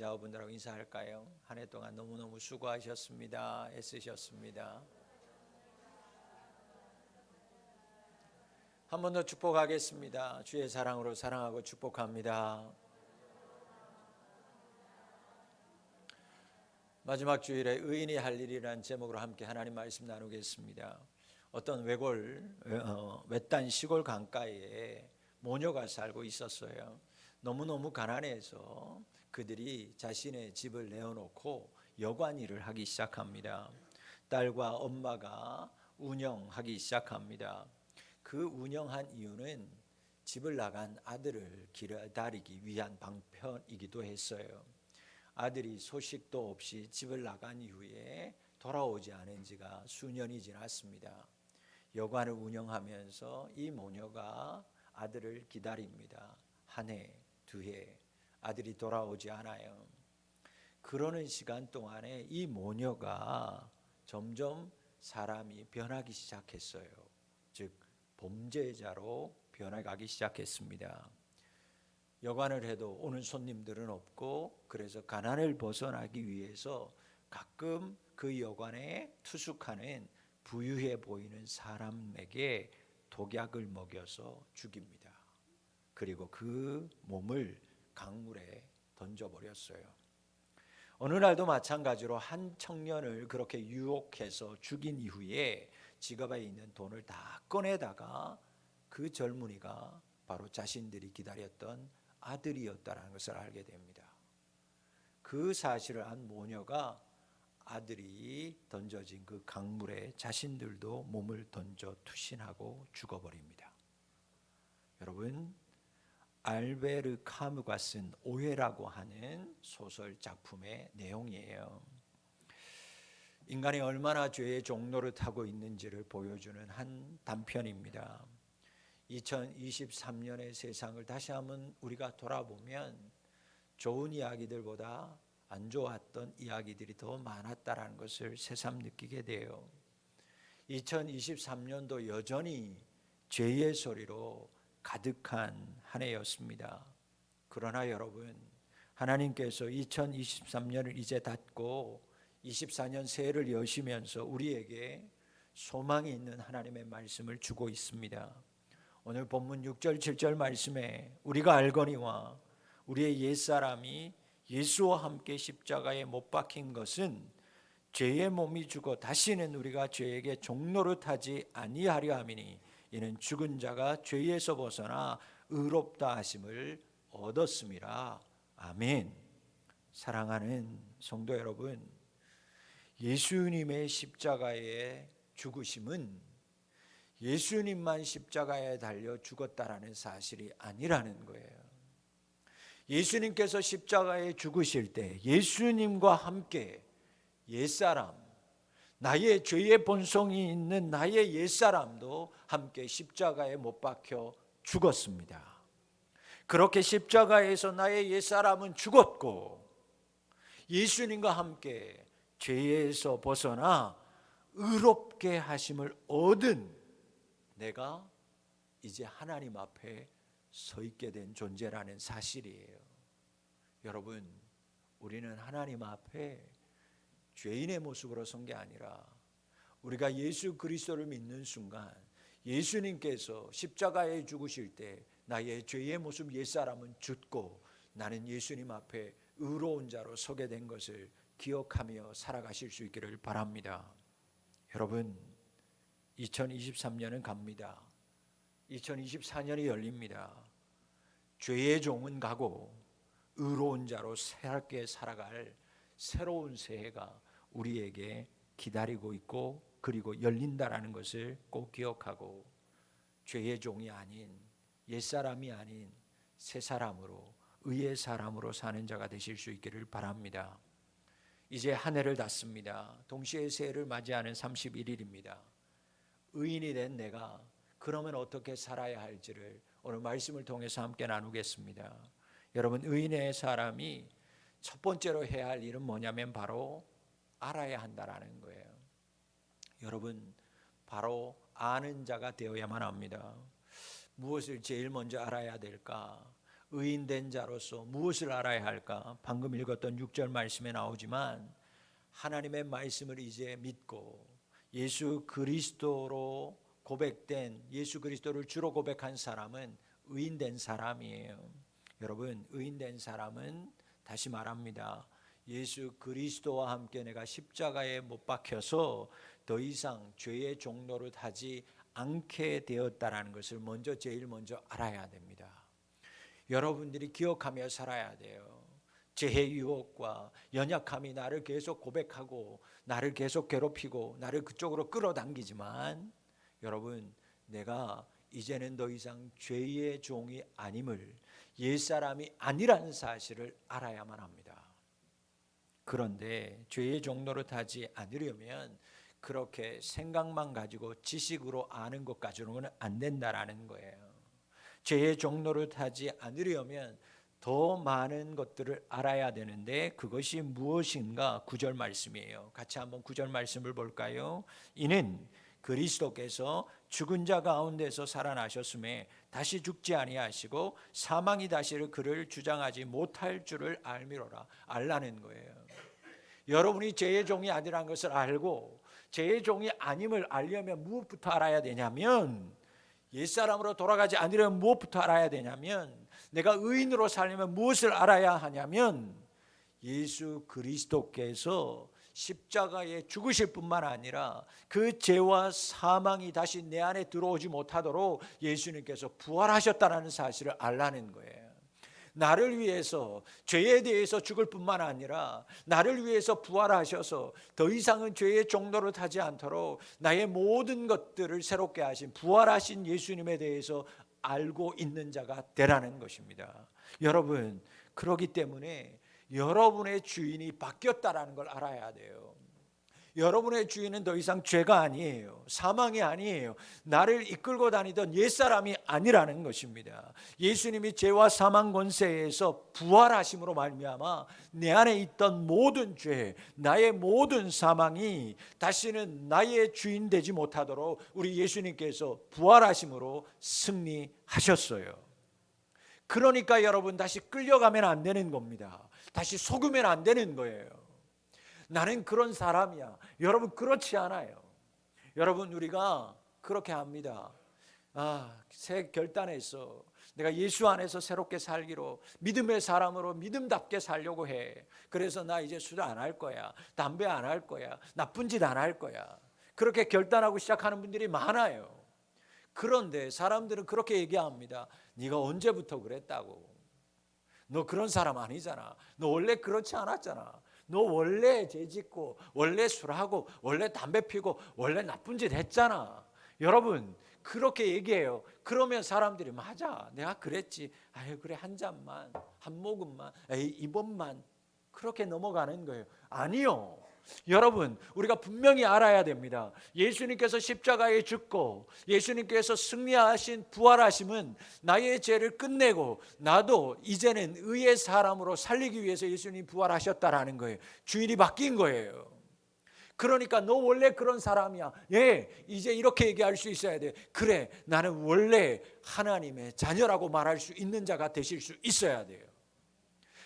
여러분들하고 인사할까요? 한 해 동안 너무너무 수고하셨습니다. 애쓰셨습니다. 한 번 더 축복하겠습니다. 주의 사랑으로 사랑하고 축복합니다. 마지막 주일에 의인이 할 일이라는 제목으로 함께 하나님 말씀 나누겠습니다. 어떤 외딴 시골 강가에 모녀가 살고 있었어요. 너무너무 가난해서 그들이 자신의 집을 내어놓고 여관 일을 하기 시작합니다. 딸과 엄마가 운영하기 시작합니다. 그 운영한 이유는 집을 나간 아들을 기다리기 위한 방편이기도 했어요. 아들이 소식도 없이 집을 나간 이후에 돌아오지 않은 지가 수년이 지났습니다. 여관을 운영하면서 이 모녀가 아들을 기다립니다. 한 해, 두 해, 아들이 돌아오지 않아요. 그러는 시간 동안에 이 모녀가 점점 사람이 변하기 시작했어요. 즉 범죄자로 변해가기 시작했습니다. 여관을 해도 오는 손님들은 없고, 그래서 가난을 벗어나기 위해서 가끔 그 여관에 투숙하는 부유해 보이는 사람에게 독약을 먹여서 죽입니다. 그리고 그 몸을 강물에 던져버렸어요. 어느 날도 마찬가지로 한 청년을 그렇게 유혹해서 죽인 이후에 지갑에 있는 돈을 다 꺼내다가 그 젊은이가 바로 자신들이 기다렸던 아들이었다는 것을 알게 됩니다. 그 사실을 안 모녀가 아들이 던져진 그 강물에 자신들도 몸을 던져 투신하고 죽어버립니다. 여러분, 알베르 카무가 쓴 오해라고 하는 소설 작품의 내용이에요. 인간이 얼마나 죄의 종로를 타고 있는지를 보여주는 한 단편입니다. 2023년의 세상을 다시 한번 우리가 돌아보면 좋은 이야기들보다 안 좋았던 이야기들이 더 많았다는 것을 새삼 느끼게 돼요. 2023년도 여전히 죄의 소리로 가득한 한 해였습니다. 그러나 여러분, 하나님께서 2023년을 이제 닫고 24년 새해를 여시면서 우리에게 소망이 있는 하나님의 말씀을 주고 있습니다. 오늘 본문 6절 7절 말씀에 우리가 알거니와 우리의 옛사람이 예수와 함께 십자가에 못 박힌 것은 죄의 몸이 죽어 다시는 우리가 죄에게 종노릇하지 아니하려 함이니 이는 죽은 자가 죄에서 벗어나 의롭다 하심을 얻었음이라. 아멘. 사랑하는 성도 여러분, 예수님의 십자가의 죽으심은 예수님만 십자가에 달려 죽었다라는 사실이 아니라는 거예요. 예수님께서 십자가에 죽으실 때 예수님과 함께 옛사람, 나의 죄의 본성이 있는 나의 옛사람도 함께 십자가에 못 박혀 죽었습니다. 그렇게 십자가에서 나의 옛사람은 죽었고 예수님과 함께 죄에서 벗어나 의롭게 하심을 얻은 내가 이제 하나님 앞에 서 있게 된 존재라는 사실이에요. 여러분, 우리는 하나님 앞에 죄인의 모습으로 선 게 아니라 우리가 예수 그리스도를 믿는 순간 예수님께서 십자가에 죽으실 때 나의 죄의 모습 옛사람은 죽고 나는 예수님 앞에 의로운 자로 서게 된 것을 기억하며 살아가실 수 있기를 바랍니다. 여러분, 2023년은 갑니다. 2024년이 열립니다. 죄의 종은 가고 의로운 자로 새롭게 살아갈 새로운 새해가 우리에게 기다리고 있고 그리고 열린다라는 것을 꼭 기억하고 죄의 종이 아닌 옛사람이 아닌 새 사람으로 의의 사람으로 사는 자가 되실 수 있기를 바랍니다. 이제 한 해를 닫습니다. 동시에 새해를 맞이하는 31일입니다. 의인이 된 내가 그러면 어떻게 살아야 할지를 오늘 말씀을 통해서 함께 나누겠습니다. 여러분, 의인의 사람이 첫 번째로 해야 할 일은 뭐냐면 바로 알아야 한다라는 거예요. 여러분, 바로 아는 자가 되어야만 합니다. 무엇을 제일 먼저 알아야 될까? 의인된 자로서 무엇을 알아야 할까? 방금 읽었던 6절 말씀에 나오지만 하나님의 말씀을 이제 믿고 예수 그리스도로 고백된, 예수 그리스도를 주로 고백한 사람은 의인된 사람이에요. 여러분, 의인된 사람은 다시 말합니다. 예수 그리스도와 함께 내가 십자가에 못 박혀서 더 이상 죄의 종노릇 하지 않게 되었다라는 것을 제일 먼저 알아야 됩니다. 여러분들이 기억하며 살아야 돼요. 죄의 유혹과 연약함이 나를 계속 고백하고 나를 계속 괴롭히고 나를 그쪽으로 끌어당기지만, 여러분, 내가 이제는 더 이상 죄의 종이 아님을, 옛사람이 아니라는 사실을 알아야만 합니다. 그런데 죄의 종노릇 하지 않으려면 그렇게 생각만 가지고 지식으로 아는 것 가지고는 안 된다라는 거예요. 죄의 종노릇 하지 않으려면 더 많은 것들을 알아야 되는데 그것이 무엇인가? 9절 말씀이에요. 같이 한번 9절 말씀을 볼까요? 이는 그리스도께서 죽은 자 가운데서 살아나셨음에 다시 죽지 아니하시고 사망이 다시 그를 주장하지 못할 줄을 알미로라. 알라는 거예요. 여러분이 죄의 종이 아니라는 것을 알고 죄의 종이 아님을 알려면 무엇부터 알아야 되냐면, 옛사람으로 돌아가지 않으려면 무엇부터 알아야 되냐면, 내가 의인으로 살려면 무엇을 알아야 하냐면, 예수 그리스도께서 십자가에 죽으실 뿐만 아니라 그 죄와 사망이 다시 내 안에 들어오지 못하도록 예수님께서 부활하셨다는 사실을 알라는 거예요. 나를 위해서 죄에 대해서 죽을 뿐만 아니라 나를 위해서 부활하셔서 더 이상은 죄의 종노릇 하지 않도록 나의 모든 것들을 새롭게 하신, 부활하신 예수님에 대해서 알고 있는 자가 되라는 것입니다. 여러분, 그렇기 때문에 여러분의 주인이 바뀌었다라는 걸 알아야 돼요. 여러분의 주인은 더 이상 죄가 아니에요. 사망이 아니에요. 나를 이끌고 다니던 옛사람이 아니라는 것입니다. 예수님이 죄와 사망 권세에서 부활하심으로 말미암아 내 안에 있던 모든 죄, 나의 모든 사망이 다시는 나의 주인 되지 못하도록 우리 예수님께서 부활하심으로 승리하셨어요. 그러니까 여러분, 다시 끌려가면 안 되는 겁니다. 다시 속으면 안 되는 거예요. 나는 그런 사람이야. 여러분, 그렇지 않아요. 여러분, 우리가 그렇게 합니다. 새 결단해서 내가 예수 안에서 새롭게 살기로, 믿음의 사람으로 믿음답게 살려고 해. 그래서 나 이제 술 안 할 거야. 담배 안 할 거야. 나쁜 짓 안 할 거야. 그렇게 결단하고 시작하는 분들이 많아요. 그런데 사람들은 그렇게 얘기합니다. 네가 언제부터 그랬다고? 너 그런 사람 아니잖아. 너 원래 그렇지 않았잖아. 너 원래 죄짓고 원래 술하고 원래 담배 피고 원래 나쁜 짓 했잖아. 여러분, 그렇게 얘기해요. 그러면 사람들이 맞아, 내가 그랬지. 아유, 그래, 한 잔만, 한 모금만, 에이, 이번만, 그렇게 넘어가는 거예요. 아니요. 여러분, 우리가 분명히 알아야 됩니다. 예수님께서 십자가에 죽고 예수님께서 승리하신 부활하심은 나의 죄를 끝내고 나도 이제는 의의 사람으로 살리기 위해서 예수님이 부활하셨다라는 거예요. 주인이 바뀐 거예요. 그러니까 너 원래 그런 사람이야. 예, 이제 이렇게 얘기할 수 있어야 돼. 그래, 나는 원래 하나님의 자녀라고 말할 수 있는 자가 되실 수 있어야 돼요.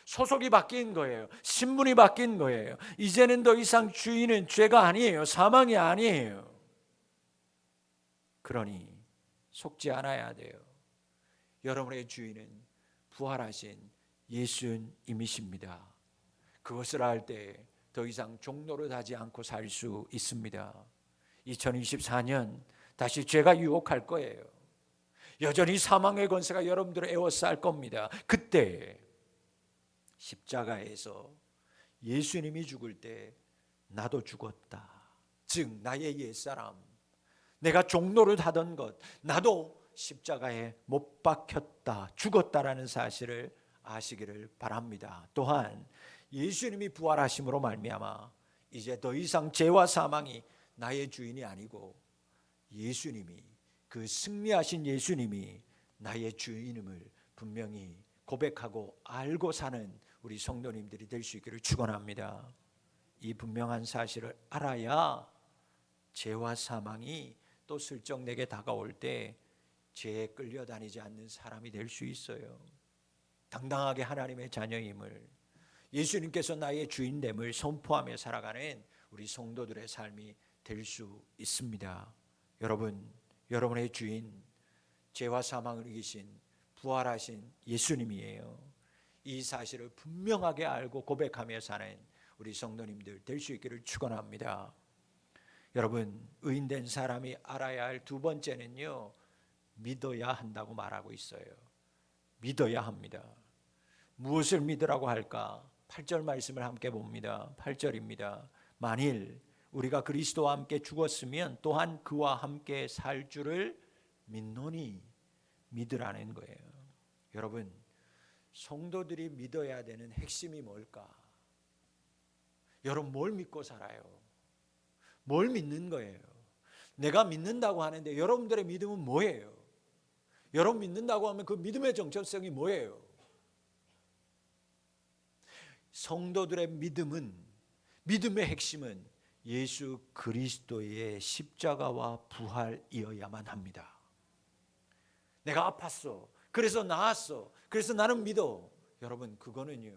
소속이 바뀐 거예요. 신분이 바뀐 거예요. 이제는 더 이상 주인은 죄가 아니에요. 사망이 아니에요. 그러니 속지 않아야 돼요. 여러분의 주인은 부활하신 예수님이십니다. 그것을 알 때 더 이상 종노릇 하지 않고 살 수 있습니다. 2024년 다시 죄가 유혹할 거예요. 여전히 사망의 권세가 여러분들을 에워쌀 겁니다. 그때 십자가에서 예수님이 죽을 때 나도 죽었다. 즉 나의 옛사람, 내가 종노릇 하던 것, 나도 십자가에 못 박혔다, 죽었다라는 사실을 아시기를 바랍니다. 또한 예수님이 부활하심으로 말미암아 이제 더 이상 죄와 사망이 나의 주인이 아니고 예수님이, 그 승리하신 예수님이 나의 주인임을 분명히 고백하고 알고 사는 우리 성도님들이 될 수 있기를 축원합니다. 이 분명한 사실을 알아야 죄와 사망이 또 슬쩍 내게 다가올 때 죄에 끌려다니지 않는 사람이 될 수 있어요. 당당하게 하나님의 자녀임을, 예수님께서 나의 주인됨을 선포하며 살아가는 우리 성도들의 삶이 될 수 있습니다. 여러분, 여러분의 주인, 죄와 사망을 이기신 부활하신 예수님이에요. 이 사실을 분명하게 알고 고백하며 사는 우리 성도님들 될 수 있기를 축원합니다. 여러분, 의인된 사람이 알아야 할 두 번째는요, 믿어야 한다고 말하고 있어요. 믿어야 합니다. 무엇을 믿으라고 할까? 8절 말씀을 함께 봅니다. 8절입니다. 만일 우리가 그리스도와 함께 죽었으면 또한 그와 함께 살 줄을 믿노니, 믿으라는 거예요. 여러분, 성도들이 믿어야 되는 핵심이 뭘까? 여러분, 뭘 믿고 살아요? 뭘 믿는 거예요? 내가 믿는다고 하는데 여러분들의 믿음은 뭐예요? 여러분 믿는다고 하면 그 믿음의 정체성이 뭐예요? 성도들의 믿음의 핵심은 예수 그리스도의 십자가와 부활이어야만 합니다. 내가 아팠어. 그래서 나았어. 그래서 나는 믿어. 여러분, 그거는요,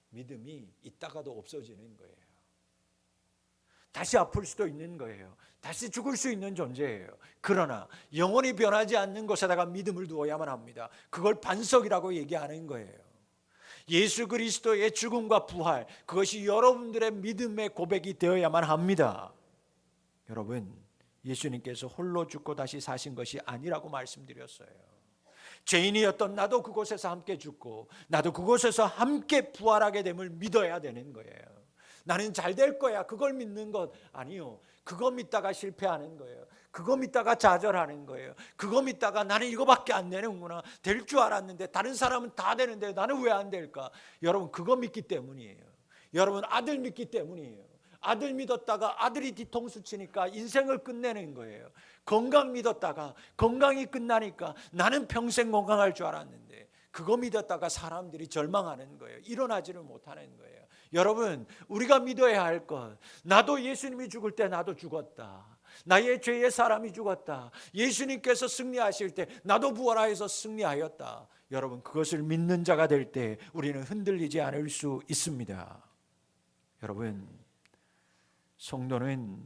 믿음이 있다가도 없어지는 거예요. 다시 아플 수도 있는 거예요. 다시 죽을 수 있는 존재예요. 그러나 영원히 변하지 않는 것에다가 믿음을 두어야만 합니다. 그걸 반석이라고 얘기하는 거예요. 예수 그리스도의 죽음과 부활, 그것이 여러분들의 믿음의 고백이 되어야만 합니다. 여러분, 예수님께서 홀로 죽고 다시 사신 것이 아니라고 말씀드렸어요. 죄인이었던 나도 그곳에서 함께 죽고 나도 그곳에서 함께 부활하게 됨을 믿어야 되는 거예요. 나는 잘 될 거야, 그걸 믿는 것 아니요. 그거 믿다가 실패하는 거예요. 그거 믿다가 좌절하는 거예요. 그거 믿다가 나는 이거밖에 안 되는구나, 될 줄 알았는데 다른 사람은 다 되는데 나는 왜 안 될까? 여러분, 그거 믿기 때문이에요. 여러분, 아들 믿기 때문이에요. 아들 믿었다가 아들이 뒤통수 치니까 인생을 끝내는 거예요. 건강 믿었다가 건강이 끝나니까 나는 평생 건강할 줄 알았는데 그거 믿었다가 사람들이 절망하는 거예요. 일어나지를 못하는 거예요. 여러분, 우리가 믿어야 할 것, 나도 예수님이 죽을 때 나도 죽었다. 나의 죄의 사람이 죽었다. 예수님께서 승리하실 때 나도 부활하여서 승리하였다. 여러분, 그것을 믿는 자가 될 때 우리는 흔들리지 않을 수 있습니다. 여러분, 성도는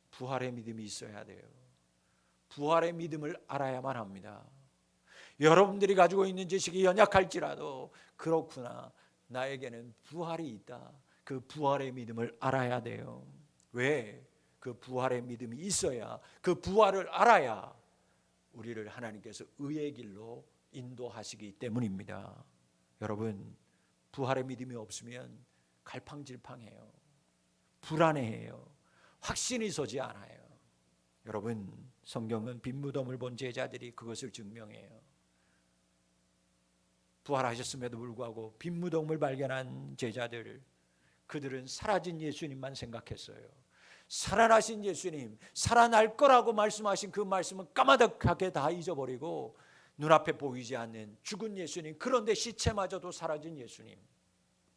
부활의 믿음이 있어야 돼요. 부활의 믿음을 알아야만 합니다. 여러분들이 가지고 있는 지식이 연약할지라도 그렇구나, 나에게는 부활이 있다. 그 부활의 믿음을 알아야 돼요. 왜? 그 부활의 믿음이 있어야, 그 부활을 알아야 우리를 하나님께서 의의 길로 인도하시기 때문입니다. 여러분, 부활의 믿음이 없으면 갈팡질팡해요. 불안해해요. 확신이 서지 않아요. 여러분, 성경은 빈 무덤을 본 제자들이 그것을 증명해요. 부활하셨음에도 불구하고 빈 무덤을 발견한 제자들, 그들은 사라진 예수님만 생각했어요. 살아나신 예수님, 살아날 거라고 말씀하신 그 말씀은 까마득하게 다 잊어버리고 눈앞에 보이지 않는 죽은 예수님, 그런데 시체마저도 사라진 예수님,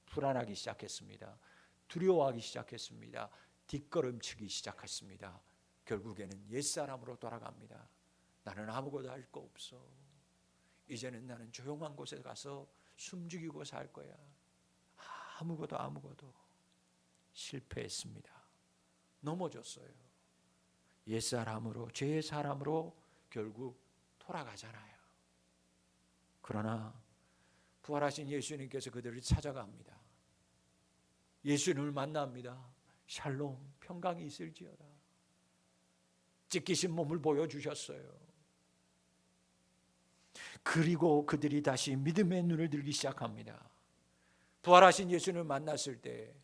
불안하기 시작했습니다. 두려워하기 시작했습니다. 뒷걸음치기 시작했습니다. 결국에는 옛사람으로 돌아갑니다. 나는 아무것도 할 거 없어. 이제는 나는 조용한 곳에 가서 숨죽이고 살 거야. 아무것도 실패했습니다. 넘어졌어요. 옛사람으로, 죄의 사람으로 결국 돌아가잖아요. 그러나 부활하신 예수님께서 그들을 찾아갑니다. 예수님을 만납니다. 샬롬, 평강이 있을지어다. 찢기신 몸을 보여주셨어요. 그리고 그들이 다시 믿음의 눈을 들기 시작합니다. 부활하신 예수님을 만났을 때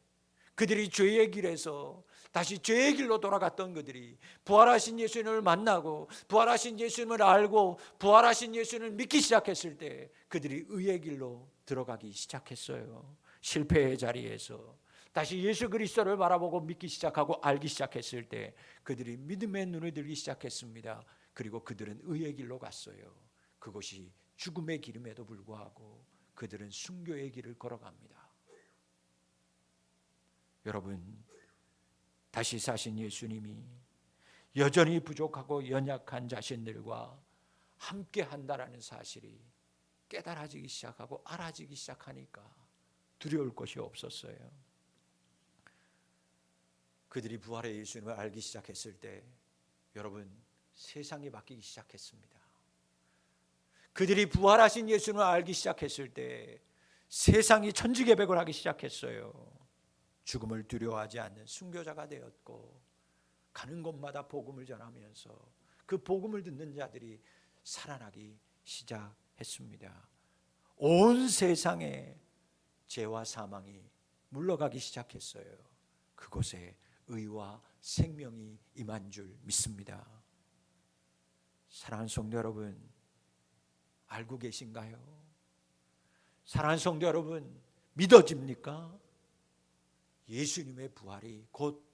그들이 죄의 길에서 다시 죄의 길로 돌아갔던 그들이 부활하신 예수님을 만나고 부활하신 예수님을 알고 부활하신 예수님을 믿기 시작했을 때 그들이 의의 길로 들어가기 시작했어요. 실패의 자리에서 다시 예수 그리스도를 바라보고 믿기 시작하고 알기 시작했을 때 그들이 믿음의 눈을 들기 시작했습니다. 그리고 그들은 의의 길로 갔어요. 그것이 죽음의 길임에도 불구하고 그들은 순교의 길을 걸어갑니다. 여러분, 다시 사신 예수님이 여전히 부족하고 연약한 자신들과 함께 한다라는 사실이 깨달아지기 시작하고 알아지기 시작하니까 두려울 것이 없었어요. 그들이 부활의 예수님을 알기 시작했을 때 여러분, 세상이 바뀌기 시작했습니다. 그들이 부활하신 예수님을 알기 시작했을 때 세상이 천지개벽을 하기 시작했어요. 죽음을 두려워하지 않는 순교자가 되었고, 가는 곳마다 복음을 전하면서 그 복음을 듣는 자들이 살아나기 시작했습니다. 온 세상에 죄와 사망이 물러가기 시작했어요. 그곳에 의와 생명이 임한 줄 믿습니다. 사랑하는 성도 여러분, 알고 계신가요? 사랑하는 성도 여러분, 믿어집니까? 예수님의 부활이 곧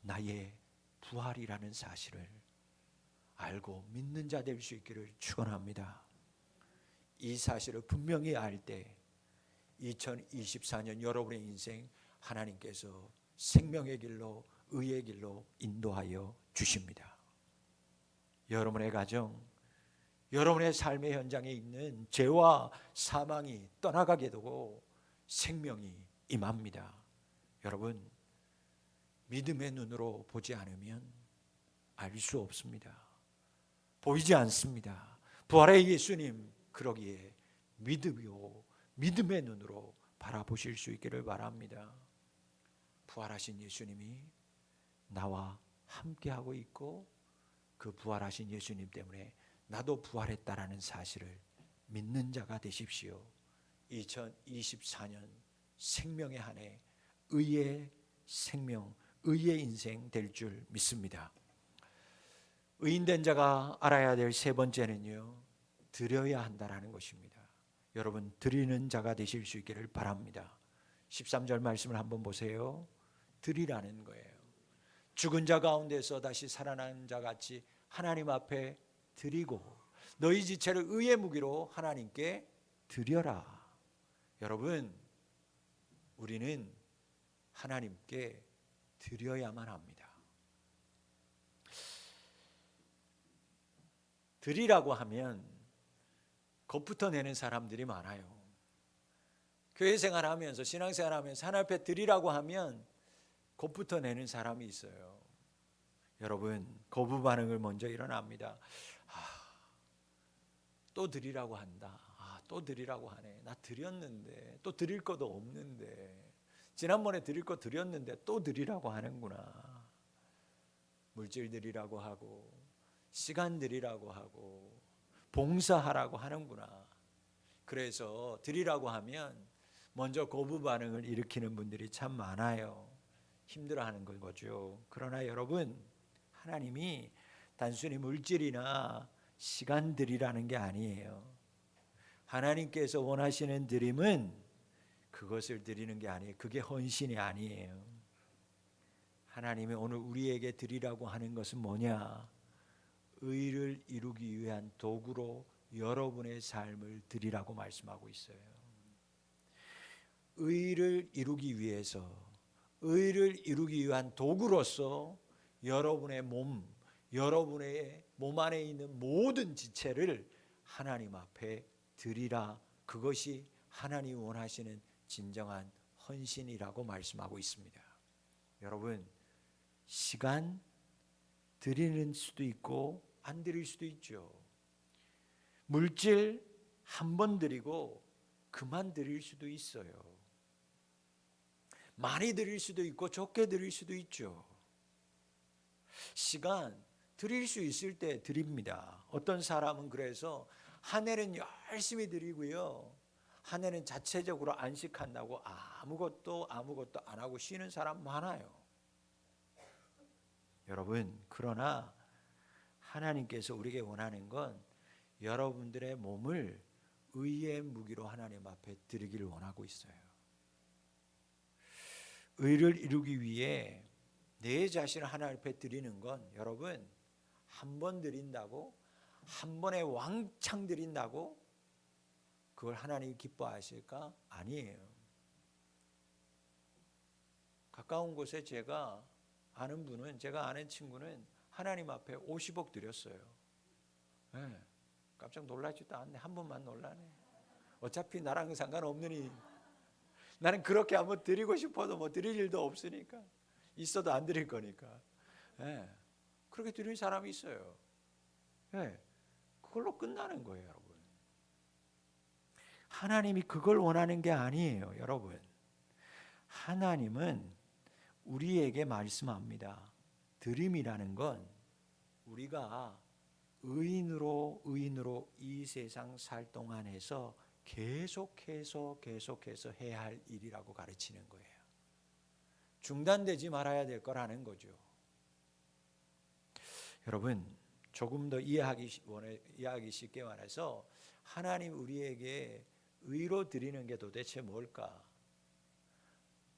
나의 부활이라는 사실을 알고 믿는 자 될 수 있기를 축원합니다. 이 사실을 분명히 알 때 2024년 여러분의 인생 하나님께서 생명의 길로, 의의 길로 인도하여 주십니다. 여러분의 가정, 여러분의 삶의 현장에 있는 죄와 사망이 떠나가게 되고 생명이 임합니다. 여러분, 믿음의 눈으로 보지 않으면 알 수 없습니다. 보이지 않습니다. 부활의 예수님, 그러기에 믿음이요, 믿음의 눈으로 바라보실 수 있기를 바랍니다. 부활하신 예수님이 나와 함께하고 있고, 그 부활하신 예수님 때문에 나도 부활했다라는 사실을 믿는 자가 되십시오. 2024년 생명의 한 해, 의의 생명, 의의 인생 될 줄 믿습니다. 의인된 자가 알아야 될 세 번째는요, 드려야 한다라는 것입니다. 여러분, 드리는 자가 되실 수 있기를 바랍니다. 13절 말씀을 한번 보세요. 드리라는 거예요. 죽은 자 가운데서 다시 살아난 자 같이 하나님 앞에 드리고 너희 지체를 의의 무기로 하나님께 드려라. 여러분, 우리는 하나님께 드려야만 합니다. 드리라고 하면 겁부터 내는 사람들이 많아요. 교회 생활하면서, 신앙생활하면서 하나님 앞에 드리라고 하면 겁부터 내는 사람이 있어요. 여러분, 거부 반응을 먼저 일어납니다. 또 드리라고 한다. 또 드리라고 하네. 나 드렸는데, 또 드릴 것도 없는데, 지난번에 드릴 거 드렸는데 또 드리라고 하는구나. 물질 드리라고 하고, 시간 드리라고 하고, 봉사하라고 하는구나. 그래서 드리라고 하면 먼저 거부 반응을 일으키는 분들이 참 많아요. 힘들어하는 거죠. 그러나 여러분, 하나님이 단순히 물질이나 시간 드리라는 게 아니에요. 하나님께서 원하시는 드림은 그것을 드리는 게 아니에요. 그게 헌신이 아니에요. 하나님이 오늘 우리에게 드리라고 하는 것은 뭐냐? 의를 이루기 위한 도구로 여러분의 삶을 드리라고 말씀하고 있어요. 의를 이루기 위해서, 의를 이루기 위한 도구로서 여러분의 몸 안에 있는 모든 지체를 하나님 앞에 드리라. 그것이 하나님이 원하시는 진정한 헌신이라고 말씀하고 있습니다. 여러분, 시간 드리는 수도 있고 안 드릴 수도 있죠. 물질 한 번 드리고 그만 드릴 수도 있어요. 많이 드릴 수도 있고 적게 드릴 수도 있죠. 시간 드릴 수 있을 때 드립니다. 어떤 사람은 그래서 한 해는 열심히 드리고요, 한 해는 자체적으로 안식한다고 아무것도 안 하고 쉬는 사람 많아요. 여러분, 그러나 하나님께서 우리에게 원하는 건 여러분들의 몸을 의의 무기로 하나님 앞에 드리기를 원하고 있어요. 의를 이루기 위해 내 자신을 하나님 앞에 드리는 건, 여러분, 한 번 드린다고, 한 번에 왕창 드린다고 그걸 하나님이 기뻐하실까? 아니에요. 가까운 곳에 제가 아는 친구는 하나님 앞에 50억 드렸어요. 네, 깜짝 놀라지도 않네. 한 번만 놀라네. 어차피 나랑 상관없느니 나는 그렇게 한번 드리고 싶어도 뭐 드릴 일도 없으니까, 있어도 안 드릴 거니까. 예, 그렇게 드리는 사람이 있어요. 예, 그걸로 끝나는 거예요, 여러분. 하나님이 그걸 원하는 게 아니에요, 여러분. 하나님은 우리에게 말씀합니다. 드림이라는 건 우리가 의인으로 이 세상 살 동안에서 계속해서 해야 할 일이라고 가르치는 거예요. 중단되지 말아야 될 거라는 거죠. 여러분, 조금 더 이해하기 쉽게 말해서 하나님 우리에게 의로 드리는 게 도대체 뭘까?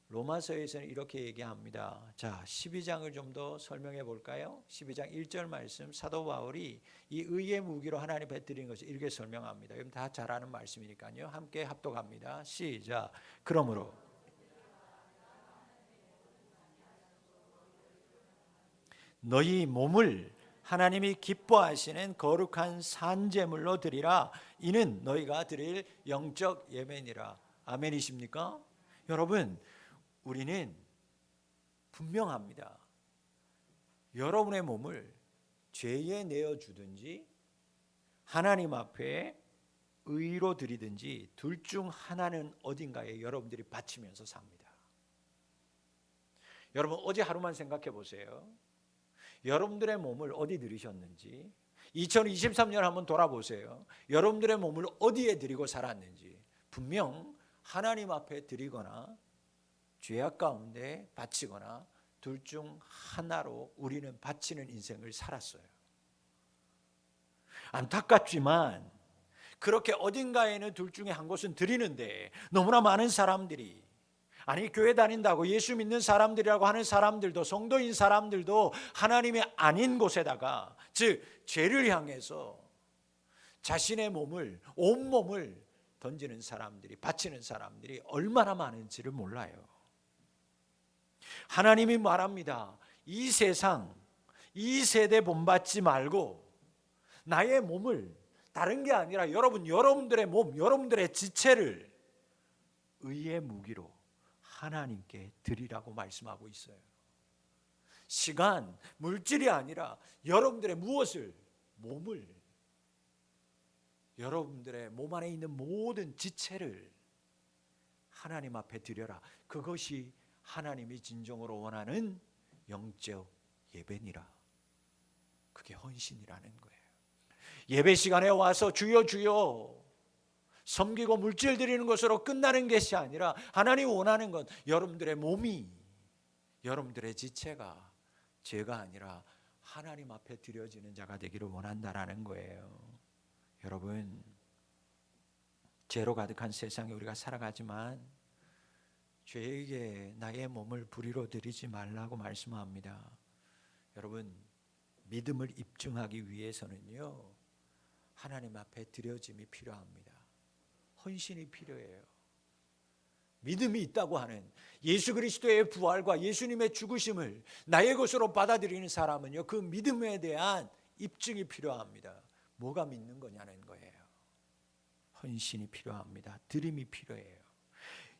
로마서에서는 이렇게 얘기합니다. 자, 12장을 좀 더 설명해 볼까요? 12장 1절 말씀, 사도 바울이 이 의의 무기로 하나님 베드리는 것을 이렇게 설명합니다. 여러분 다 잘 아는 말씀이니까요. 함께 합독합니다. 시작. 그러므로 너희 몸을 하나님이 기뻐하시는 거룩한 산제물로 드리라. 이는 너희가 드릴 영적 예배니라. 아멘이십니까? 여러분, 우리는 분명합니다. 여러분의 몸을 죄에 내어주든지 하나님 앞에 의로 드리든지 둘 중 하나는 어딘가에 여러분들이 바치면서 삽니다. 여러분, 어제 하루만 생각해 보세요. 여러분들의 몸을 어디 드리셨는지, 2023년 한번 돌아보세요. 여러분들의 몸을 어디에 드리고 살았는지. 분명 하나님 앞에 드리거나 죄악 가운데 바치거나 둘 중 하나로 우리는 바치는 인생을 살았어요. 안타깝지만 그렇게 어딘가에는 둘 중에 한 곳은 드리는데 너무나 많은 사람들이, 아니 교회 다닌다고 예수 믿는 사람들이라고 하는 사람들도, 성도인 사람들도 하나님의 아닌 곳에다가, 즉 죄를 향해서 자신의 몸을, 온몸을 던지는 사람들이, 바치는 사람들이 얼마나 많은지를 몰라요. 하나님이 말합니다. 이 세상, 이 세대 본받지 말고 나의 몸을, 다른 게 아니라 여러분들의 몸, 여러분들의 지체를 의의 무기로 하나님께 드리라고 말씀하고 있어요. 시간, 물질이 아니라 여러분들의 무엇을? 몸을, 여러분들의 몸 안에 있는 모든 지체를 하나님 앞에 드려라. 그것이 하나님이 진정으로 원하는 영적 예배니라. 그게 헌신이라는 거예요. 예배 시간에 와서 주여 주여 섬기고 물질 드리는 것으로 끝나는 것이 아니라 하나님이 원하는 건 여러분들의 몸이, 여러분들의 지체가 죄가 아니라 하나님 앞에 드려지는 자가 되기를 원한다라는 거예요. 여러분, 죄로 가득한 세상에 우리가 살아가지만 죄에게 나의 몸을 불의로 드리지 말라고 말씀합니다. 여러분, 믿음을 입증하기 위해서는요, 하나님 앞에 드려짐이 필요합니다. 헌신이 필요해요. 믿음이 있다고 하는 예수 그리스도의 부활과 예수님의 죽으심을 나의 것으로 받아들이는 사람은요, 그 믿음에 대한 입증이 필요합니다. 뭐가 믿는 거냐는 거예요. 헌신이 필요합니다. 드림이 필요해요.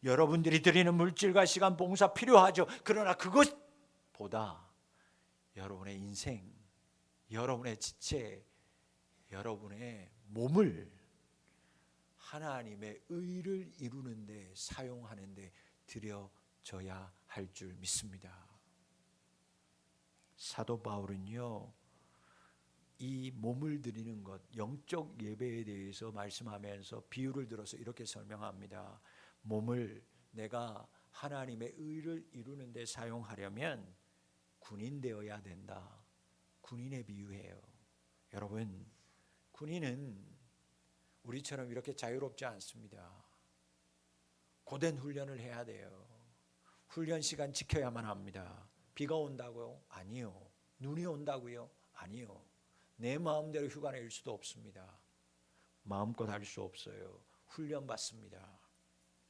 여러분들이 드리는 물질과 시간, 봉사 필요하죠. 그러나 그것보다 여러분의 인생, 여러분의 지체, 여러분의 몸을 하나님의 의를 이루는 데, 사용하는 데 드려져야 할 줄 믿습니다. 사도 바울은요, 이 몸을 드리는 것, 영적 예배에 대해서 말씀하면서 비유를 들어서 이렇게 설명합니다. 몸을 내가 하나님의 의를 이루는 데 사용하려면 군인 되어야 된다. 군인에 비유해요. 여러분, 군인은 우리처럼 이렇게 자유롭지 않습니다. 고된 훈련을 해야 돼요. 훈련 시간 지켜야만 합니다. 비가 온다고요? 아니요. 눈이 온다고요? 아니요. 내 마음대로 휴가 낼 수도 없습니다. 마음껏 할 수 없어요. 훈련 받습니다.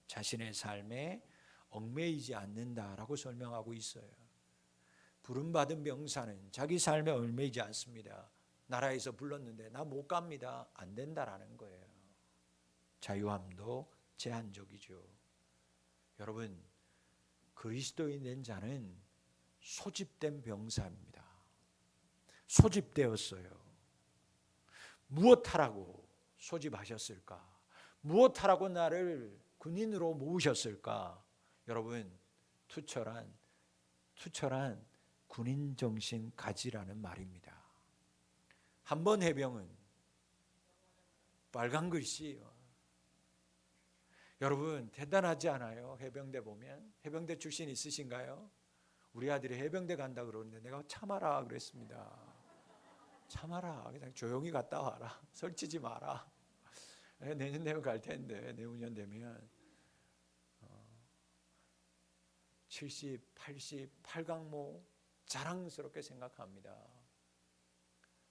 자신의 삶에 얽매이지 않는다라고 설명하고 있어요. 부름받은 병사는 자기 삶에 얽매이지 않습니다. 나라에서 불렀는데 나 못 갑니다. 안 된다라는 거예요. 자유함도 제한적이죠. 여러분, 그리스도인 된 자는 소집된 병사입니다. 소집되었어요. 무엇하라고 소집하셨을까? 무엇하라고 나를 군인으로 모으셨을까? 여러분, 투철한 군인 정신 가지라는 말입니다. 한 번 해병은 빨간 글씨예요. 여러분, 대단하지 않아요? 해병대 보면. 해병대 출신 있으신가요? 우리 아들이 해병대 간다 그러는데 내가 참아라 그랬습니다. 참아라. 그냥 조용히 갔다 와라. 설치지 마라. 내년 되면 갈 텐데, 내후년 되면 70, 80, 8강모 자랑스럽게 생각합니다.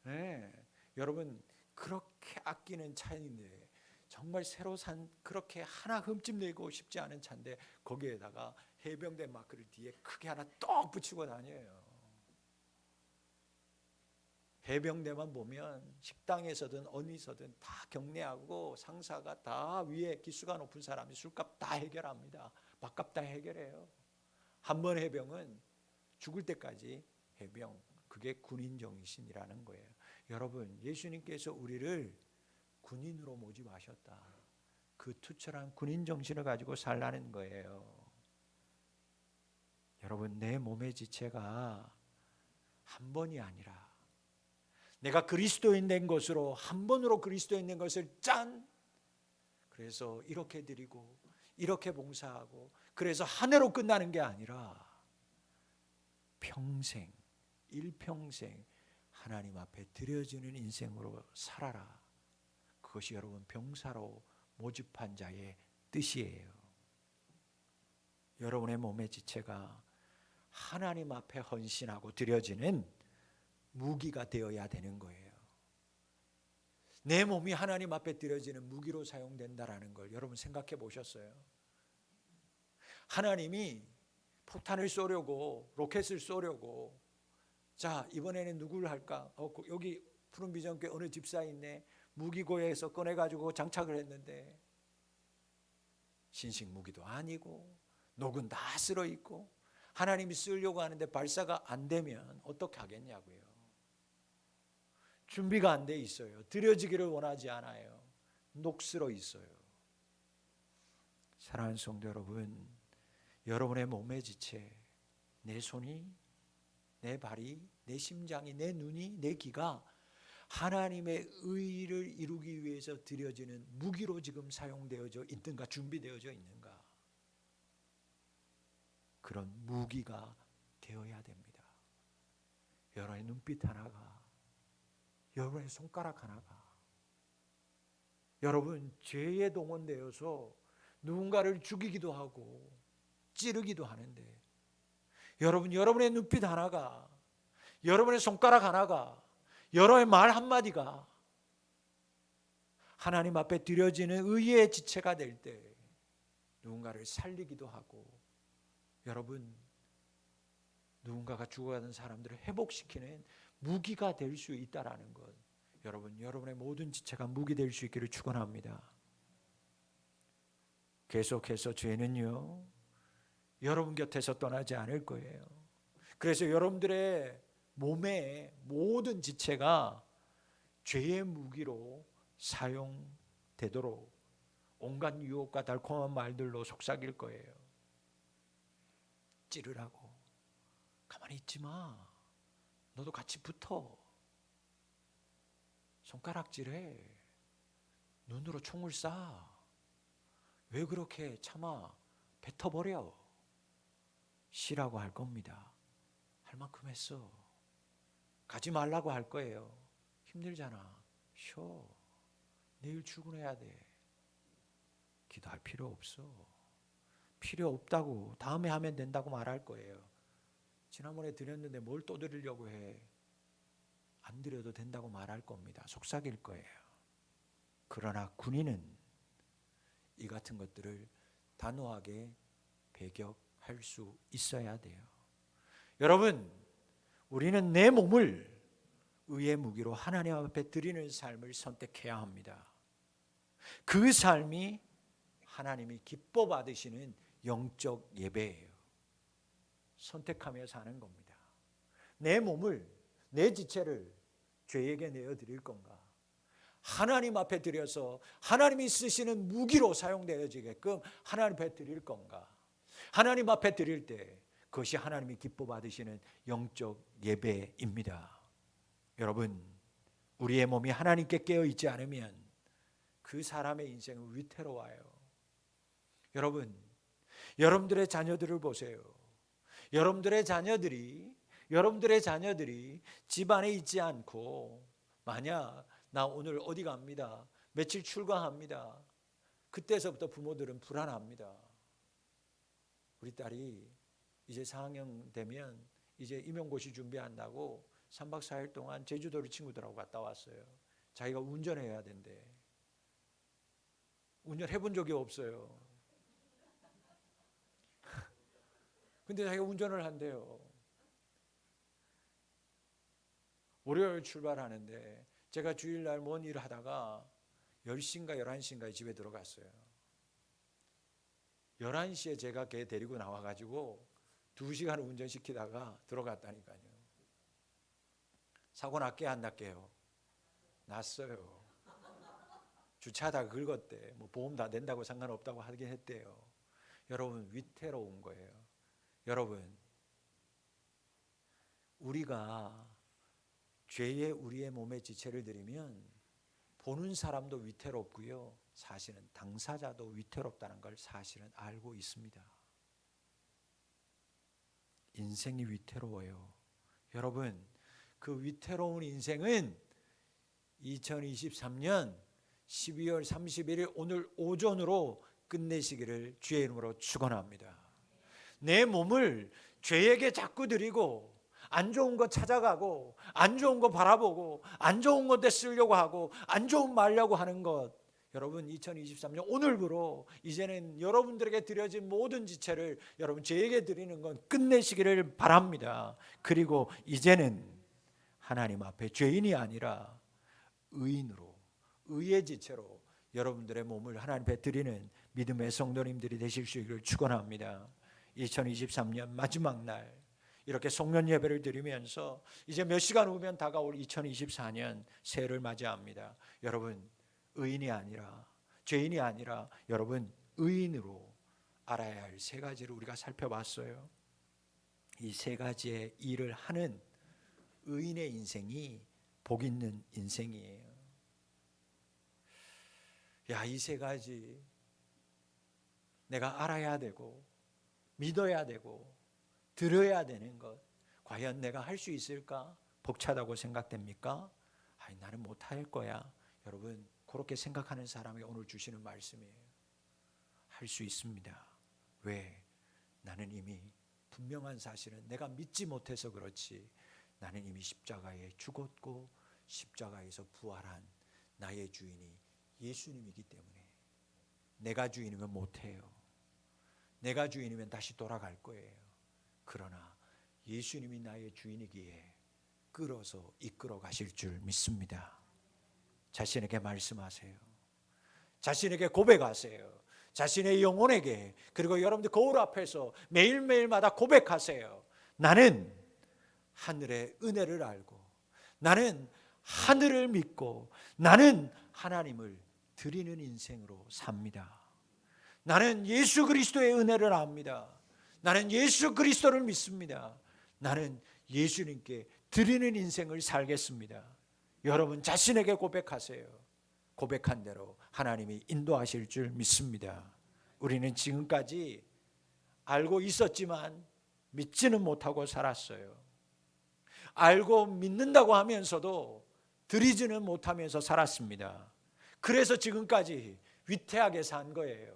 네, 여러분, 그렇게 아끼는 차인데, 정말 새로 산 그렇게 하나 흠집 내고 싶지 않은 차인데 거기에다가 해병대 마크를 뒤에 크게 하나 떡 붙이고 다녀요. 해병대만 보면 식당에서든 어디서든 다 경례하고 상사가 다 위에 기수가 높은 사람이 술값 다 해결합니다. 밥값 다 해결해요. 한 번 해병은 죽을 때까지 해병, 그게 군인 정신이라는 거예요. 여러분, 예수님께서 우리를 군인으로 모집하셨다. 그 투철한 군인 정신을 가지고 살라는 거예요. 여러분, 내 몸의 지체가 한 번이 아니라 내가 그리스도인 된 것으로, 한 번으로 그리스도인 된 것을 짠! 그래서 이렇게 드리고 이렇게 봉사하고, 그래서 한 해로 끝나는 게 아니라 평생, 일평생 하나님 앞에 드려지는 인생으로 살아라. 그것이 여러분 병사로 모집한 자의 뜻이에요. 여러분의 몸의 지체가 하나님 앞에 헌신하고 드려지는 무기가 되어야 되는 거예요. 내 몸이 하나님 앞에 드려지는 무기로 사용된다라는 걸 여러분 생각해 보셨어요? 하나님이 폭탄을 쏘려고, 로켓을 쏘려고, 자, 이번에는 누구를 할까? 여기 푸른 비전교회 어느 집사 있네. 무기고에서 꺼내가지고 장착을 했는데 신식 무기도 아니고 녹은 다 쓸어 있고, 하나님이 쓰려고 하는데 발사가 안 되면 어떻게 하겠냐고요. 준비가 안 돼 있어요. 드려지기를 원하지 않아요. 녹슬어 있어요. 사랑하는 성도 여러분, 여러분의 몸의 지체, 내 손이, 내 발이, 내 심장이, 내 눈이, 내 귀가 하나님의 의를 이루기 위해서 드려지는 무기로 지금 사용되어져 있는가, 준비되어져 있는가? 그런 무기가 되어야 됩니다. 여러분의 눈빛 하나가, 여러분의 손가락 하나가, 여러분 죄에 동원되어서 누군가를 죽이기도 하고 찌르기도 하는데, 여러분의 눈빛 하나가, 여러분의 손가락 하나가, 여러분의 말 한마디가 하나님 앞에 드려지는 의의 지체가 될 때 누군가를 살리기도 하고, 여러분 누군가가 죽어가는 사람들을 회복시키는 무기가 될 수 있다라는 것, 여러분의 모든 지체가 무기 될 수 있기를 축원합니다. 계속해서 죄는요 여러분 곁에서 떠나지 않을 거예요. 그래서 여러분들의 몸의 모든 지체가 죄의 무기로 사용되도록 온갖 유혹과 달콤한 말들로 속삭일 거예요. 찌르라고, 가만히 있지 마, 너도 같이 붙어, 손가락질해, 눈으로 총을 쏴, 왜 그렇게 참아, 뱉어버려, 쉬라고 할 겁니다. 할 만큼 했어. 가지 말라고 할 거예요. 힘들잖아, 쉬어, 내일 출근해야 돼. 기도할 필요 없어. 필요 없다고, 다음에 하면 된다고 말할 거예요. 지난번에 드렸는데 뭘 또 드리려고 해. 안 드려도 된다고 말할 겁니다. 속삭일 거예요. 그러나 군인은 이 같은 것들을 단호하게 배격할 수 있어야 돼요. 여러분, 우리는 내 몸을 의의 무기로 하나님 앞에 드리는 삶을 선택해야 합니다. 그 삶이 하나님이 기뻐 받으시는 영적 예배예요. 선택하며 사는 겁니다. 내 몸을, 내 지체를 죄에게 내어드릴 건가? 하나님 앞에 드려서 하나님이 쓰시는 무기로 사용되어지게끔 하나님 앞에 드릴 건가? 하나님 앞에 드릴 때 그것이 하나님이 기뻐 받으시는 영적 예배입니다. 여러분, 우리의 몸이 하나님께 깨어 있지 않으면 그 사람의 인생은 위태로워요. 여러분, 여러분들의 자녀들을 보세요. 여러분들의 자녀들이 집안에 있지 않고 만약 나 오늘 어디 갑니다, 며칠 출가합니다, 그때서부터 부모들은 불안합니다. 우리 딸이 이제 4학년 되면 이제 임용고시 준비한다고 3박 4일 동안 제주도를 친구들하고 갔다 왔어요. 자기가 운전해야 된대. 운전해 본 적이 없어요. 근데 자기가 운전을 한대요. 월요일 출발하는데 제가 주일날 뭔 일을 하다가 10시인가 11시인가에 집에 들어갔어요. 11시에 제가 걔 데리고 나와가지고 2시간 운전시키다가 들어갔다니까요. 사고 났게 안 났게요? 났어요. 주차하다가 긁었대. 뭐 보험 다 낸다고 상관없다고 하긴 했대요. 여러분, 위태로운 거예요. 여러분, 우리가 죄에 우리의 몸에 지체를 드리면 보는 사람도 위태롭고요, 사실은 당사자도 위태롭다는 걸 사실은 알고 있습니다. 인생이 위태로워요. 여러분, 그 위태로운 인생은 2023년 12월 31일 오늘 오전으로 끝내시기를 주의 이름으로 축원합니다. 내 몸을 죄에게 자꾸 드리고 안 좋은 거 찾아가고 안 좋은 거 바라보고 안 좋은 것에 쓰려고 하고 안 좋은 말려고 하는 것, 여러분 2023년 오늘부로 이제는 여러분들에게 드려진 모든 지체를 여러분 죄에게 드리는 건 끝내시기를 바랍니다. 그리고 이제는 하나님 앞에 죄인이 아니라 의인으로, 의의 지체로 여러분들의 몸을 하나님 앞에 드리는 믿음의 성도님들이 되실 수 있기를 축원합니다. 2023년 마지막 날 이렇게 송년 예배를 드리면서 이제 몇 시간 후면 다가올 2024년 새해를 맞이합니다. 여러분, 의인이 아니라 죄인이 아니라 여러분 의인으로 알아야 할 세 가지를 우리가 살펴봤어요. 이 세 가지의 일을 하는 의인의 인생이 복 있는 인생이에요. 이 세 가지 내가 알아야 되고 믿어야 되고 들어야 되는 것, 과연 내가 할 수 있을까? 벅차다고 생각됩니까? 나는 못할 거야. 여러분, 그렇게 생각하는 사람이 오늘 주시는 말씀이에요. 할 수 있습니다. 왜? 나는 이미 분명한 사실은 내가 믿지 못해서 그렇지, 나는 이미 십자가에 죽었고 십자가에서 부활한 나의 주인이 예수님이기 때문에 내가 주인이면 못해요. 내가 주인이면 다시 돌아갈 거예요. 그러나 예수님이 나의 주인이기에 끌어서 이끌어 가실 줄 믿습니다. 자신에게 말씀하세요. 자신에게 고백하세요. 자신의 영혼에게, 그리고 여러분들 거울 앞에서 매일매일마다 고백하세요. 나는 하늘의 은혜를 알고, 나는 하늘을 믿고, 나는 하나님을 드리는 인생으로 삽니다. 나는 예수 그리스도의 은혜를 압니다. 나는 예수 그리스도를 믿습니다. 나는 예수님께 드리는 인생을 살겠습니다. 여러분 자신에게 고백하세요. 고백한 대로 하나님이 인도하실 줄 믿습니다. 우리는 지금까지 알고 있었지만 믿지는 못하고 살았어요. 알고 믿는다고 하면서도 드리지는 못하면서 살았습니다. 그래서 지금까지 위태하게 산 거예요.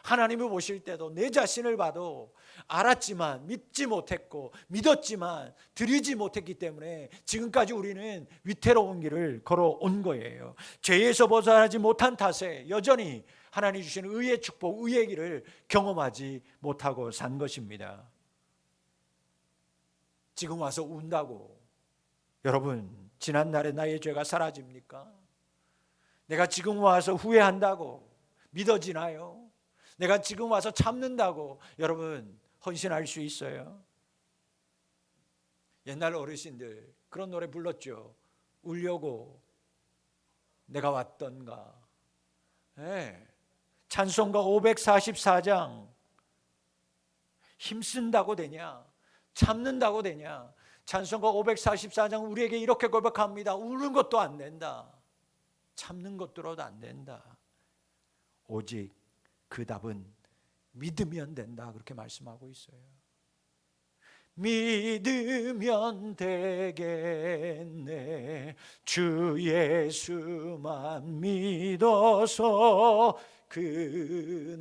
하나님을 보실 때도 내 자신을 봐도 알았지만 믿지 못했고 믿었지만 드리지 못했기 때문에 지금까지 우리는 위태로운 길을 걸어온 거예요. 죄에서 벗어나지 못한 탓에 여전히 하나님 주시는 의의 축복, 의의 길을 경험하지 못하고 산 것입니다. 지금 와서 운다고 여러분 지난날의 나의 죄가 사라집니까? 내가 지금 와서 후회한다고 믿어지나요? 내가 지금 와서 참는다고 여러분 헌신할 수 있어요? 옛날 어르신들 그런 노래 불렀죠. 울려고 내가 왔던가. 네. 찬송가 544장. 힘쓴다고 되냐? 참는다고 되냐? 찬송가 544장 우리에게 이렇게 고백합니다. 우는 것도 안 된다. 참는 것들로도 안 된다. 오직 그 답은 믿으면 된다. 그렇게 말씀하고 있어요. 믿으면 되겠네. 주 예수만 믿어서 그네를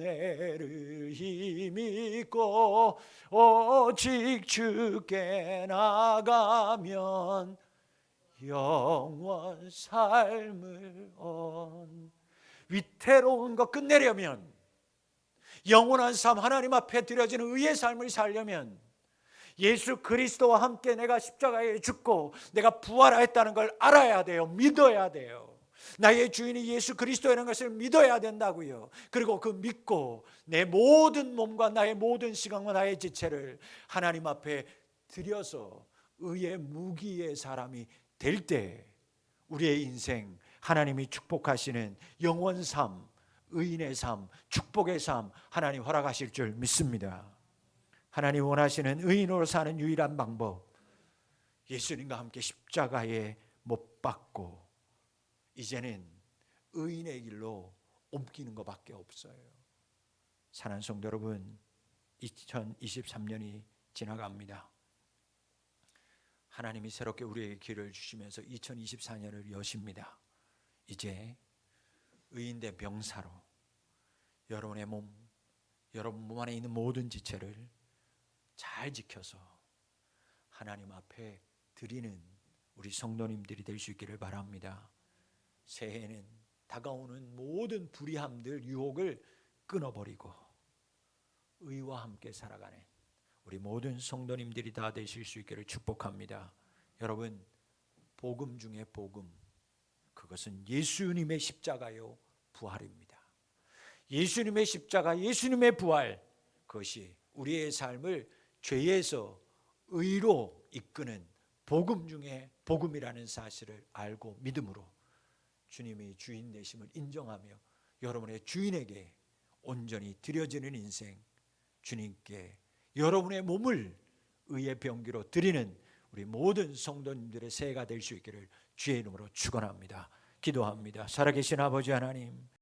힘입고 오직 주께 나가면 영원 삶을 위태로운 거 끝내려면, 영원한 삶 하나님 앞에 드려지는 의의 삶을 살려면 예수 그리스도와 함께 내가 십자가에 죽고 내가 부활하였다는 걸 알아야 돼요. 믿어야 돼요. 나의 주인이 예수 그리스도라는 것을 믿어야 된다고요. 그리고 그 믿고 내 모든 몸과 나의 모든 시간과 나의 지체를 하나님 앞에 드려서 의의 무기의 사람이 될 때 우리의 인생 하나님이 축복하시는 영원 삶, 의인의 삶, 축복의 삶 하나님 허락하실 줄 믿습니다. 하나님 원하시는 의인으로 사는 유일한 방법, 예수님과 함께 십자가에 못 박고 이제는 의인의 길로 옮기는 것밖에 없어요. 사랑하는 성도 여러분, 2023년이 지나갑니다. 하나님이 새롭게 우리에게 기회를 주시면서 2024년을 여십니다. 이제 의인된 병사로 여러분의 몸, 여러분 몸 안에 있는 모든 지체를 잘 지켜서 하나님 앞에 드리는 우리 성도님들이 될 수 있기를 바랍니다. 새해에는 다가오는 모든 불의함들, 유혹을 끊어버리고 의와 함께 살아가는 우리 모든 성도님들이 다 되실 수 있기를 축복합니다. 여러분, 복음 중에 복음, 그것은 예수님의 십자가요 부활입니다. 예수님의 십자가, 예수님의 부활, 그것이 우리의 삶을 죄에서 의로 이끄는 복음 중에 복음이라는 사실을 알고 믿음으로 주님이 주인 되심을 인정하며 여러분의 주인에게 온전히 드려지는 인생, 주님께 여러분의 몸을 의의 병기로 드리는 우리 모든 성도님들의 새해가 될 수 있기를 주의 이름으로 축원합니다. 기도합니다. 살아계신 아버지 하나님,